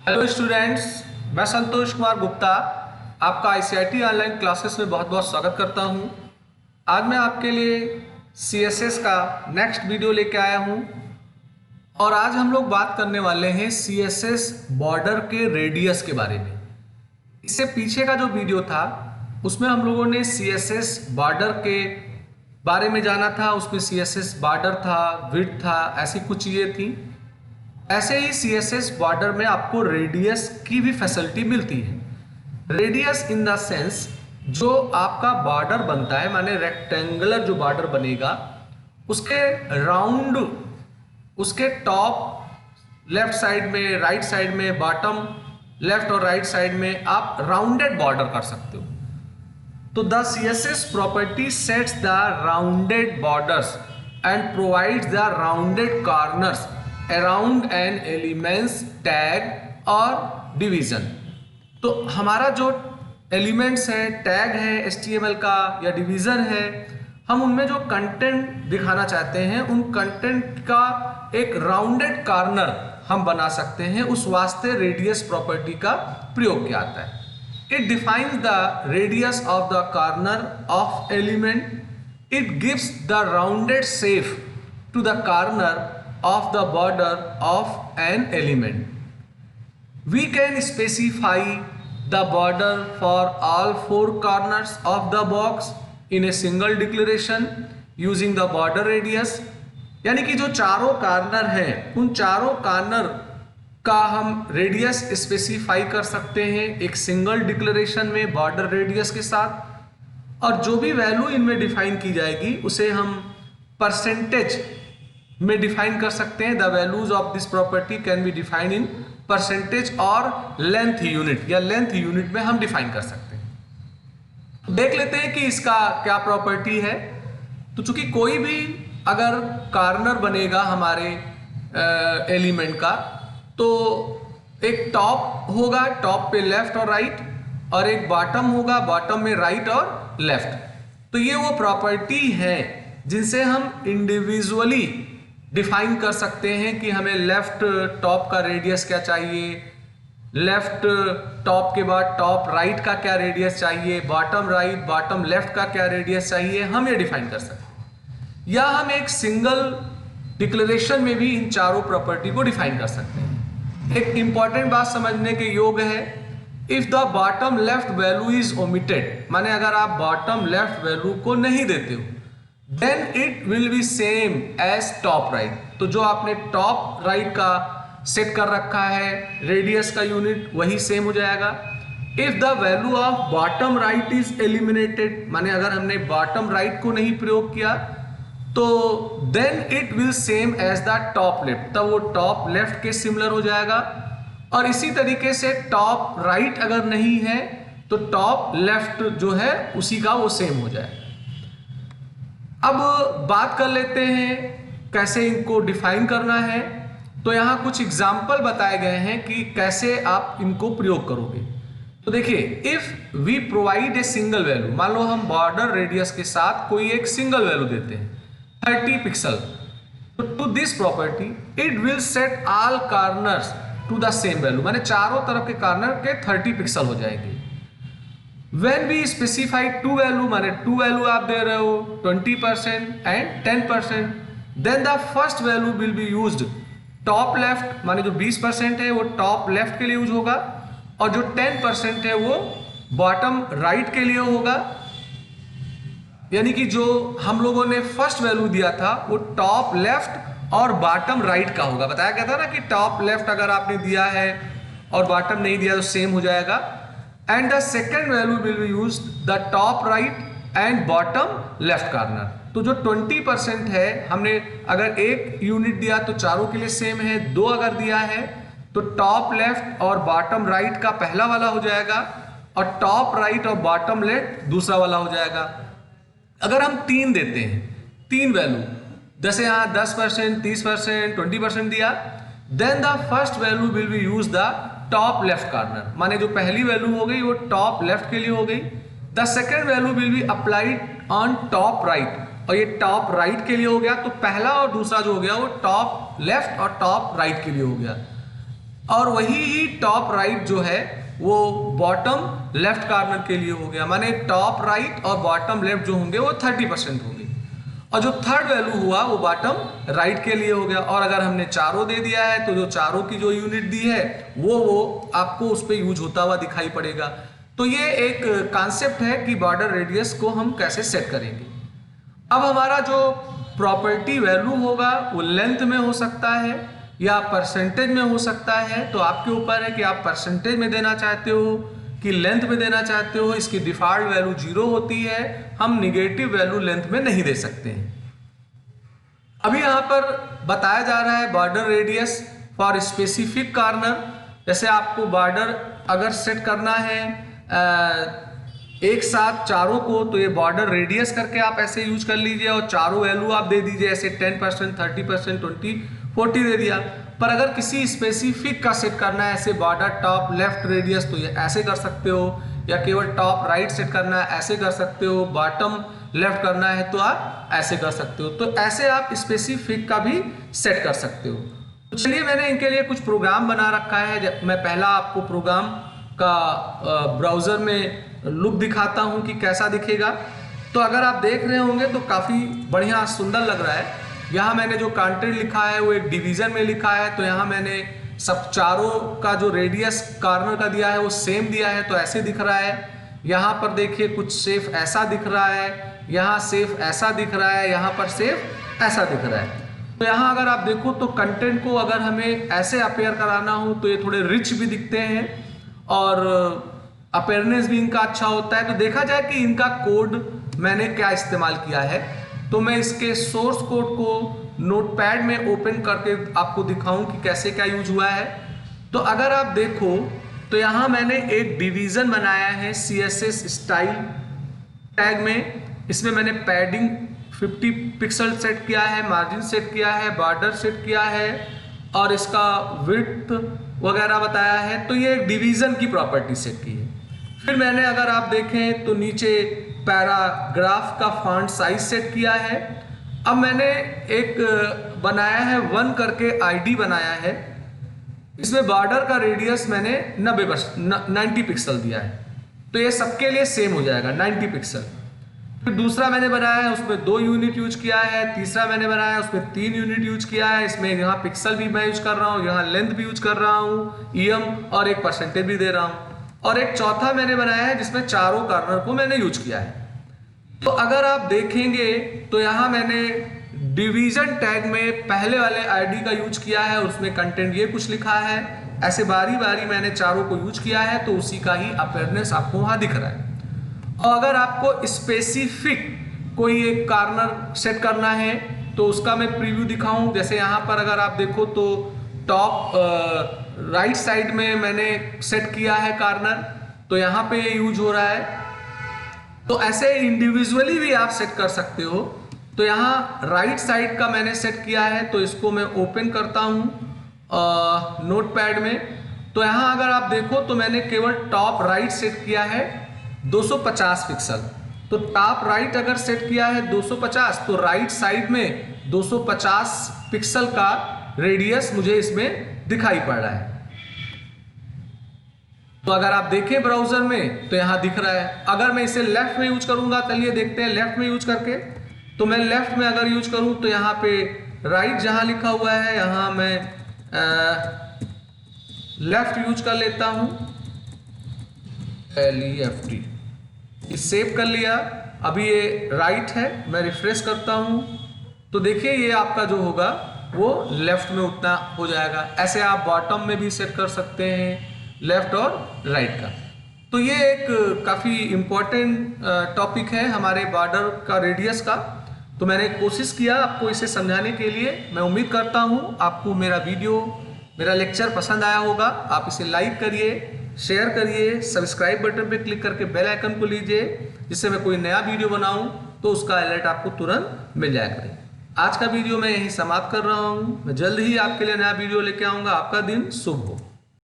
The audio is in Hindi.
हेलो स्टूडेंट्स, मैं संतोष कुमार गुप्ता आपका आईसीआईटी ऑनलाइन क्लासेस में बहुत बहुत स्वागत करता हूं। आज मैं आपके लिए सीएसएस का नेक्स्ट वीडियो लेके आया हूं और आज हम लोग बात करने वाले हैं सीएसएस बॉर्डर के रेडियस के बारे में। इससे पीछे का जो वीडियो था उसमें हम लोगों ने सीएसएस बॉर्डर के बारे में जाना था। उसमें सीएसएस बॉर्डर था, विड्थ था, ऐसी कुछ चीज़ें थी। ऐसे ही सीएसएस बॉर्डर में आपको रेडियस की भी फैसिलिटी मिलती है। रेडियस इन द सेंस जो आपका बॉर्डर बनता है, माने रेक्टेंगुलर जो बॉर्डर बनेगा उसके राउंड, उसके टॉप लेफ्ट साइड में, राइट साइड में, बॉटम लेफ्ट और राइट साइड में आप राउंडेड बॉर्डर कर सकते हो। तो the CSS property sets the rounded borders and provides the rounded corners around an elements tag और डिवीजन। तो हमारा जो एलिमेंट्स है, टैग है HTML का या डिवीजन है, हम उनमें जो कंटेंट दिखाना चाहते हैं उन कंटेंट का एक राउंडेड कॉर्नर हम बना सकते हैं। उस वास्ते रेडियस प्रॉपर्टी का प्रयोग किया जाता है। It defines the radius of the corner of element. It gives the rounded shape to the corner of the border of an element. We can specify the border for all four corners of the box in a single declaration using the border radius. यानी कि जो चारों कॉर्नर हैं उन चारों कॉर्नर का हम रेडियस स्पेसिफाई कर सकते हैं एक सिंगल डिक्लेरेशन में बॉर्डर रेडियस के साथ। और जो भी वैल्यू इनमें डिफाइन की जाएगी उसे हम परसेंटेज में डिफाइन कर सकते हैं। The values of this property can be defined in percentage और लेंथ यूनिट या लेंथ यूनिट में हम डिफाइन कर सकते हैं। देख लेते हैं कि इसका क्या प्रॉपर्टी है। तो चूंकि कोई भी अगर कॉर्नर बनेगा हमारे एलिमेंट का, तो एक टॉप होगा, टॉप पे लेफ्ट और राइट, और एक बॉटम होगा, बॉटम में राइट और लेफ्ट। तो ये वो प्रॉपर्टी है जिनसे हम इंडिविजुअली डिफाइन कर सकते हैं कि हमें लेफ्ट टॉप का रेडियस क्या चाहिए, लेफ्ट टॉप के बाद टॉप राइट का क्या रेडियस चाहिए, बॉटम राइट बॉटम लेफ्ट का क्या रेडियस चाहिए, हम ये डिफाइन कर सकते हैं। या हम एक सिंगल डिक्लेरेशन में भी इन चारों प्रॉपर्टी को डिफाइन कर सकते हैं। एक इंपॉर्टेंट बात समझने के योग्य है, if the bottom left value is omitted, माने अगर आप बॉटम लेफ्ट वैल्यू को नहीं देते हो, then it will be same as top right। तो जो आपने टॉप राइट का सेट कर रखा है रेडियस का यूनिट वही सेम हो जाएगा। If the value of bottom right is eliminated, माने अगर हमने बॉटम राइट को नहीं प्रयोग किया तो then it will same as the top left, तब वो टॉप लेफ्ट के सिमिलर हो जाएगा। और इसी तरीके से टॉप राइट अगर नहीं है तो टॉप लेफ्ट जो है उसी का वो सेम हो जाएगा। अब बात कर लेते हैं कैसे इनको डिफाइन करना है। तो यहाँ कुछ एग्जाम्पल बताए गए हैं कि कैसे आप इनको प्रयोग करोगे। तो देखिए, if we provide a single value, मान लो हम बॉर्डर रेडियस के साथ कोई एक सिंगल वैल्यू देते हैं 30 पिक्सल, तो to this property it will set all corners to the same value, माने चारों तरफ के कॉर्नर के 30 पिक्सल हो जाएंगे। When we specify two value, माने two value आप दे रहे हो 20% and 10%, then the first value will be used top left, माने जो 20% है वो top left के लिए यूज होगा और जो 10% है वो bottom right के लिए होगा। यानी कि जो हम लोगों ने फर्स्ट वैल्यू दिया था वो टॉप लेफ्ट और बॉटम राइट का होगा। बताया गया था ना कि टॉप लेफ्ट अगर आपने दिया है और बॉटम नहीं दिया तो सेम हो जाएगा। And the second value will be used the top right and bottom left corner. तो जो 20% है हमने अगर एक यूनिट दिया तो चारों के लिए सेम है, दो अगर दिया है तो टॉप लेफ्ट और बॉटम राइट का पहला वाला हो जाएगा और टॉप राइट और बॉटम लेफ्ट दूसरा वाला हो जाएगा। अगर हम 3 देते हैं, 3 वैल्यू, जैसे यहाँ 10%, 30%, 20% दिया, then the first value will be use the top left corner, माने जो पहली वैल्यू हो गई वो टॉप लेफ्ट के लिए हो गई। The second value will be applied on top right, और ये टॉप राइट के लिए हो गया। तो पहला और दूसरा जो हो गया वो टॉप लेफ्ट और टॉप राइट के लिए हो गया। और वही ही टॉप राइट जो है वो बॉटम लेफ्ट कॉर्नर के लिए हो गया, माने टॉप राइट और बॉटम लेफ्ट जो होंगे वो 30% होंगे, और जो थर्ड वैल्यू हुआ वो बॉटम राइट के लिए हो गया। और अगर हमने चारों दे दिया है तो जो चारों की जो यूनिट दी है वो आपको उस पर यूज होता हुआ दिखाई पड़ेगा। तो ये एक कॉन्सेप्ट है कि बॉर्डर रेडियस को हम कैसे सेट करेंगे। अब हमारा जो प्रॉपर्टी वैल्यू होगा वो लेंथ में हो सकता है या परसेंटेज में हो सकता है, तो आपके ऊपर है कि आप परसेंटेज में देना चाहते हो कि लेंथ में देना चाहते हो। इसकी डिफॉल्ट वैल्यू 0 होती है, हम निगेटिव वैल्यू लेंथ में नहीं दे सकते हैं। अभी यहाँ पर बताया जा रहा है border radius for specific corner. जैसे आपको बॉर्डर अगर सेट करना है एक साथ चारों को, तो ये बॉर्डर रेडियस करके आप ऐसे यूज कर लीजिए और चारों वैल्यू आप दे दीजिए, ऐसे 10%, 30%, 20, 40 दे दिया। पर अगर किसी स्पेसिफिक का सेट करना है, ऐसे बॉर्डर टॉप लेफ्ट रेडियस, तो ये ऐसे कर सकते हो, या केवल टॉप राइट सेट करना है ऐसे कर सकते हो, बॉटम लेफ्ट करना है तो आप ऐसे कर सकते हो। तो ऐसे आप स्पेसिफिक का भी सेट कर सकते हो। तो चलिए मैंने इनके लिए कुछ प्रोग्राम बना रखा है। मैं पहला आपको प्रोग्राम का ब्राउजर में लुक दिखाता हूं कि कैसा दिखेगा। तो अगर आप देख रहे होंगे तो काफ़ी बढ़िया सुंदर लग रहा है। यहाँ मैंने जो कंटेंट लिखा है वो एक डिवीज़न में लिखा है, तो यहाँ मैंने सब चारों का जो रेडियस कॉर्नर का दिया है वो सेम दिया है, तो ऐसे दिख रहा है। यहाँ पर देखिए कुछ सेफ ऐसा दिख रहा है, यहाँ सेफ ऐसा दिख रहा है, यहाँ पर सेफ ऐसा दिख रहा है। तो यहाँ अगर आप देखो तो कंटेंट को अगर हमें ऐसे अपेयर कराना हो तो ये थोड़े रिच भी दिखते हैं और अपेयरनेस भी इनका अच्छा होता है। तो देखा जाए कि इनका कोड मैंने क्या इस्तेमाल किया है, तो मैं इसके सोर्स कोड को नोटपैड में ओपन करके आपको दिखाऊं कि कैसे क्या यूज हुआ है। तो अगर आप देखो तो यहाँ मैंने एक डिवीज़न बनाया है CSS स्टाइल टैग में। इसमें मैंने पैडिंग 50 पिक्सल सेट किया है, मार्जिन सेट किया है, बॉर्डर सेट किया है और इसका विड्थ वगैरह बताया है। तो ये डिवीज़न की प्रॉपर्टी सेट की है। फिर मैंने अगर आप देखें तो नीचे पैराग्राफ का फॉन्ट साइज सेट किया है। अब मैंने एक बनाया है 1 करके ID बनाया है। इसमें बॉर्डर का रेडियस मैंने 90 पिक्सल दिया है, तो ये सबके लिए सेम हो जाएगा 90 पिक्सल। फिर दूसरा मैंने बनाया है उसमें 2 यूनिट यूज किया है। तीसरा मैंने बनाया है उसमें 3 यूनिट यूज किया है। इसमें यहाँ पिक्सल भी मैं यूज कर रहा हूँ, यहाँ लेंथ भी यूज कर रहा हूँ, EM और एक परसेंटेज भी दे रहा हूँ। और एक चौथा मैंने बनाया है जिसमें चारों कॉर्नर को मैंने यूज किया है। तो अगर आप देखेंगे तो यहाँ मैंने डिवीजन टैग में पहले वाले ID का यूज किया है, उसमें कंटेंट ये कुछ लिखा है। ऐसे बारी बारी मैंने चारों को यूज किया है, तो उसी का ही अपेयरनेस आपको वहाँ दिख रहा है। और अगर आपको स्पेसिफिक कोई एक कॉर्नर सेट करना है तो उसका मैं प्रीव्यू दिखाऊं। जैसे यहाँ पर अगर आप देखो तो टॉप राइट साइड में मैंने सेट किया है कॉर्नर, तो यहाँ पे ये यूज हो रहा है। तो ऐसे इंडिविजुअली भी आप सेट कर सकते हो। तो यहाँ राइट साइड का मैंने सेट किया है, तो इसको मैं ओपन करता हूँ नोटपैड में। तो यहाँ अगर आप देखो तो मैंने केवल टॉप राइट सेट किया है 250 पिक्सल। तो टॉप राइट अगर सेट किया है 250, तो राइट साइड में 250 पिक्सल का रेडियस मुझे इसमें दिखाई पड़ रहा है। तो अगर आप देखें ब्राउजर में तो यहां दिख रहा है। अगर मैं इसे लेफ्ट में यूज करूंगा, चलिए देखते हैं लेफ्ट में यूज करके। तो मैं लेफ्ट में अगर यूज करूं तो यहाँ पे राइट जहां लिखा हुआ है यहां मैं लेफ्ट यूज कर लेता हूं, LEFT। सेव कर लिया। अभी ये राइट है, मैं रिफ्रेश करता हूं तो देखिए ये आपका जो होगा वो लेफ्ट में उतना हो जाएगा। ऐसे आप बॉटम में भी सेट कर सकते हैं, लेफ्ट और राइट का। तो ये एक काफ़ी इम्पोर्टेंट टॉपिक है हमारे बॉर्डर का रेडियस का। तो मैंने कोशिश किया आपको इसे समझाने के लिए। मैं उम्मीद करता हूँ आपको मेरा लेक्चर पसंद आया होगा। आप इसे लाइक करिए, शेयर करिए, सब्सक्राइब बटन पे क्लिक करके बेल आइकन को लीजिए, जिससे मैं कोई नया वीडियो बनाऊं तो उसका अलर्ट आपको तुरंत मिल जाया करे। आज का वीडियो मैं यहीं समाप्त कर रहा हूं। मैं जल्द ही आपके लिए नया वीडियो लेके आऊंगा। आपका दिन शुभ हो।